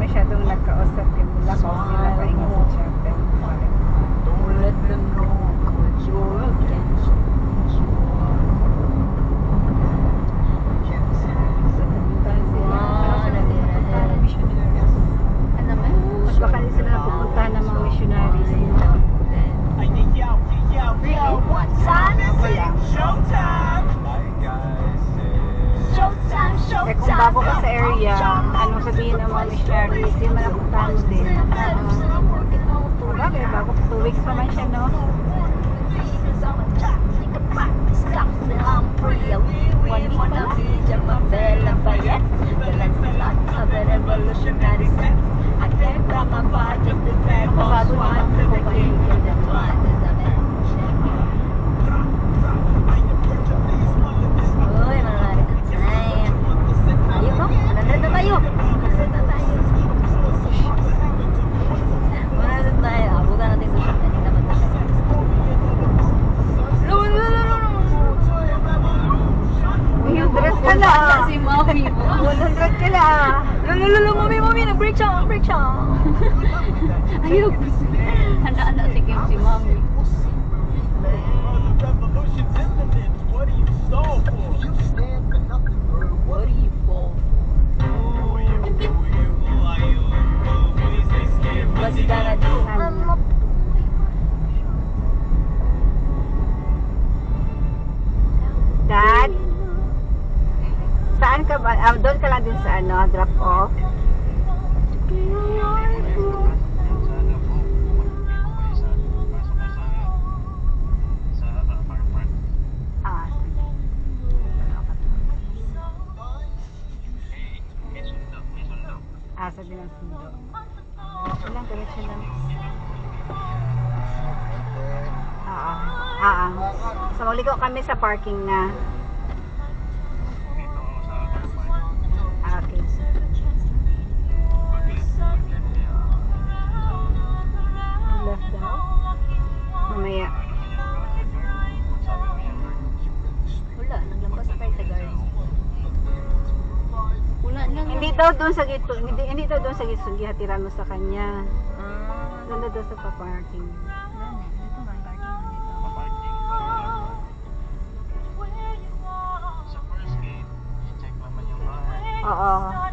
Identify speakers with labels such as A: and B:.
A: masyadong nagkausap yung lakaw sila paingat sa chapel.
B: Don't let them know what you're against.
A: Mas baka din sila pupuntahan ng mga missionaries. Eh kung bago ka sa area, anong sabihin ng mga missionaries, di man napuntahan mo din. Bagay, bago 2 weeks pa man siya, no?
B: Si Mami.
A: 100 ka lang.
B: Lalo, Mami, nag-break siya. Ayun. Handa si Kim, si Mami. What are you for? Basta na din.
A: Dad? Saan ka ba? Doon ka lang din sa ano, drop off? Ah, sa dinasundo. Diretso lang. So magligo kami sa parking na. Okay. Left daw? Mamaya.
B: Wala, naglampas tayo sa garden. Wala lang.
A: Hindi daw doon sa gito, hindi daw doon sa gito gihatiran mo sa kanya. Doon daw sa pa-parking.
B: Dito man, parking man dito.
C: Sa first gate, i-check naman yung bahay.
A: Oo.